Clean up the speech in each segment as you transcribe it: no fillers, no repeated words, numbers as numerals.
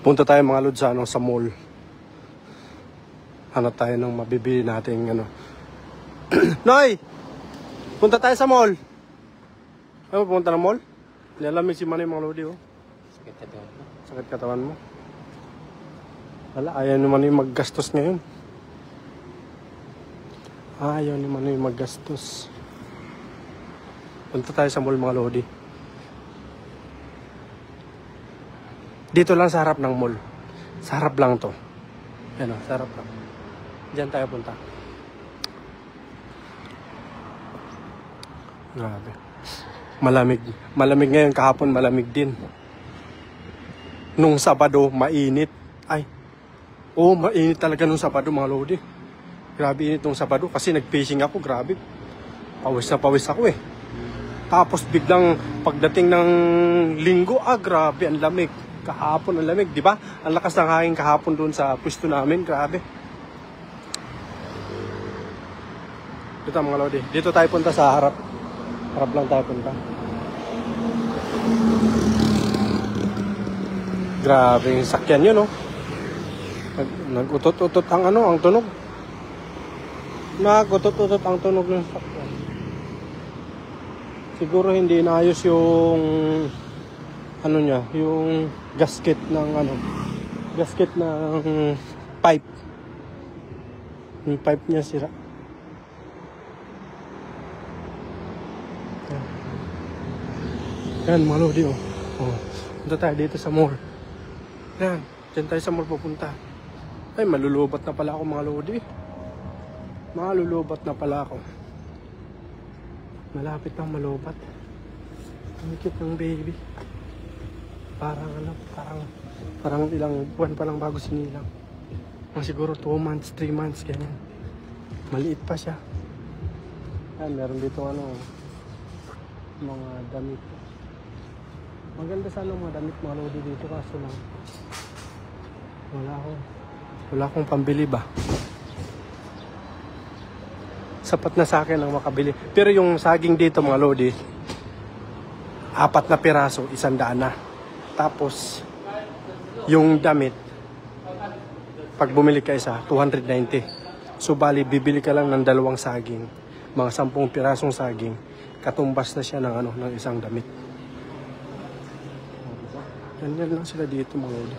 Punta tayo mga lods sa mall. Hanap tayo ng mabibili nating ano. Noy! Punta tayo sa mall. Ano, punta ng mall? Nilalamig si Manay mga lodi, oh. Sakit katawan mo. Sakit katawan mo. Wala, ayaw naman yung maggastos ngayon. Ayaw naman yung maggastos. Punta tayo sa mall mga lodi. Dito lang sa harap ng mall. Sa harap lang to. Yan o, sa harap lang. Diyan tayo punta. Grabe. Malamig. Malamig ngayon, kahapon malamig din. Nung Sabado, mainit. Ay. Oo, mainit talaga nung Sabado mga lodi. Grabe init nung Sabado kasi nag-fishing ako, grabe. Pawis na pawis ako eh. Tapos biglang pagdating ng Linggo, grabe, ang lamig. Kahapon ang lamig, di ba? Ang lakas ng hangin kahapon doon sa pwesto namin, grabe. Dito mga lodi, dito tayo punta sa harap. Harap lang tayo punta. Grabe yung sakyan yun, no? Nag-utot-utot ang ano, ang tunog. Nag-utot-utot ang tunog ng sakyan. Siguro hindi naayos yung ano niya, yung gasket ng ano, gasket ng pipe. Yung pipe niya sira. Yan, mga lodi, oh. Punta tayo dito sa mall. Yan, dyan tayo sa mall pupunta. Ay, malulubat na pala ako mga lodi. Malulubat na pala ako. Malapit na malubat. Ang cute ng baby. Parang ano, parang ilang buwan pa lang bago sinilang. Siguro 2 months, 3 months, ganyan. Maliit pa siya. Yan, meron dito ano, mga damit. Maganda sana mga damit mga lodi dito kaso lang wala akong pambili ba. Sapat na sa akin ang makabili. Pero yung saging dito mga lodi, 4 na piraso, 100 na. Tapos yung damit, pag bumili ka isa, 290. So bali, bibili ka lang ng 2 saging. Mga 10 pirasong saging. Katumbas na siya ng, ano, ng isang damit. Ganyan lang sila dito mga lodi.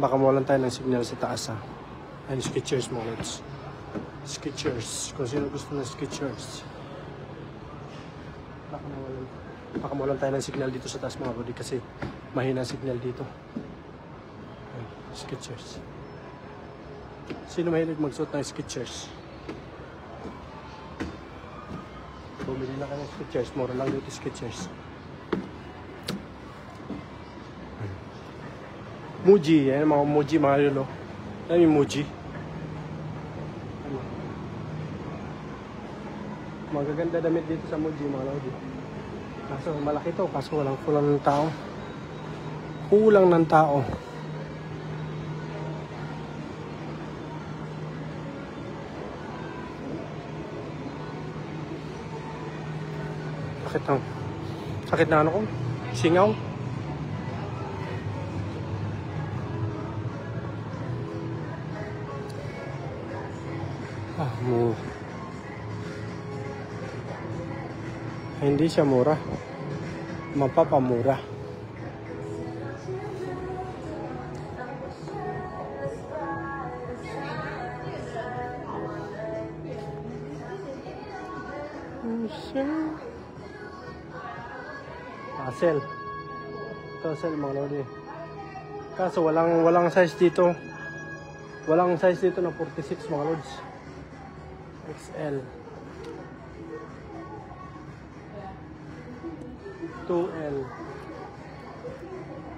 Baka mawalan tayo ng signal sa taas ha. Ayun, Skechers mga lods. Skechers. Kung sino gusto ng Skechers. Baka mawalan tayo ng signal dito sa taas mga lodi kasi mahina signal dito. Ayun, Skechers. Sino mahilig magsuot ng Skechers? Bumili na kayo ng Skechers. Mura lang dito Skechers. Muji, yan mga Muji mga lolo. Yan yung Muji. Magaganda damit dito sa Muji mga lolo. Kaso malaki to, kaso kulang ng tao. Kulang ng tao. Sakit na ano ko? Singaw. Hindi siya mura. Mapapamura. Sale. Ito sale mga lodi. Kaso walang size dito. Walang size dito na 46 mga lods. XL. 2L.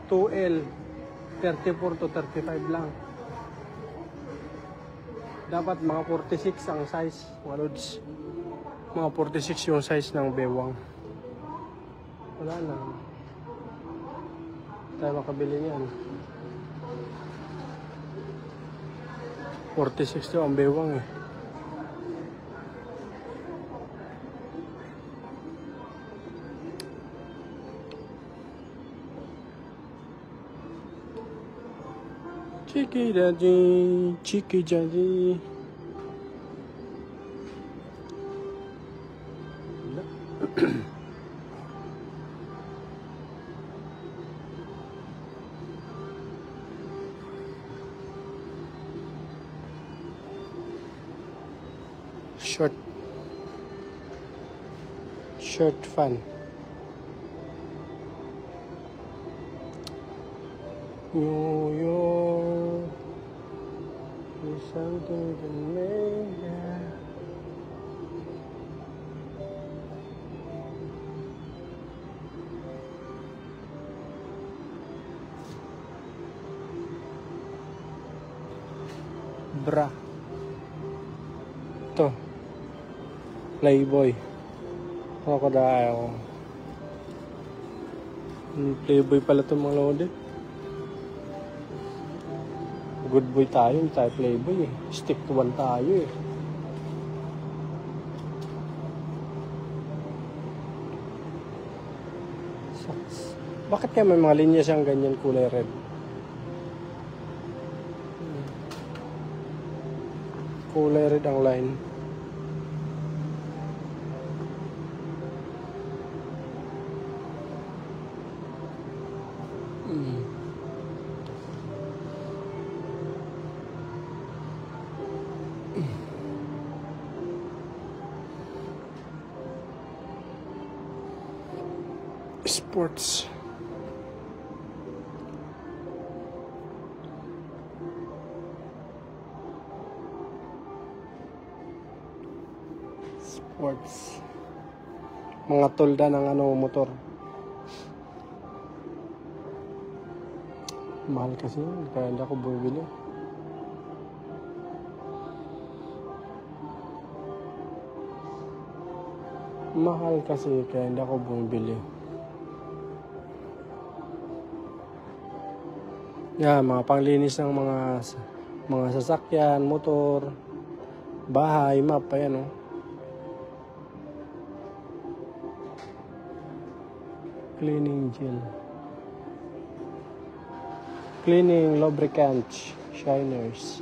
2L. 34 to 35 lang. Dapat mga 46 ang size mga lods. Mga 46 yung size ng bewang. Wala na. Tayo makabili yan. 46 to ang bewang eh. Chiki daddy, chiki daddy. Short fun. New York is something to make it. Bra. Ito. Playboy. Crocodile. Playboy pala ito mga lodi. Good boy tayo, hindi tayo playboy eh. Stick to one tayo eh. Sucks. Bakit kaya may mga linya siyang ganyan kulay red? Kulay red ang line. Sports. Mga tolda ng motor. Mahal kasi yun, kaya hindi ako bumibili. Mahal kasi kaya hindi ako bumibili. Mga panglinis ng mga sasakyan, motor, bahay, map, ayan Cleaning gel. Cleaning lubricant shiners.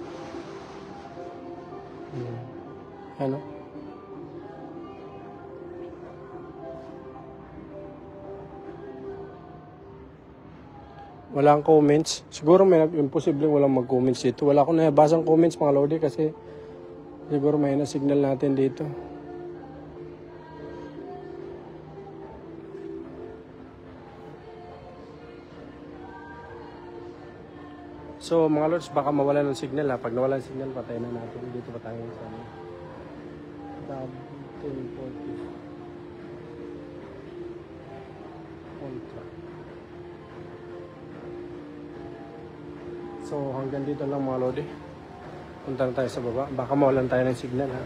Walang comments. Siguro imposible walang mag-comments dito. Wala akong nabasang comments mga lodi kasi siguro may na-signal natin dito. So mga lords, baka mawala ng signal ha. Pag nawala ng signal, patayin na natin. Dito pa tayo sa tab 1040. Contract. So hanggang dito lang mga lodi. Punta na tayo sa baba. Baka mawalan tayo ng signal ha.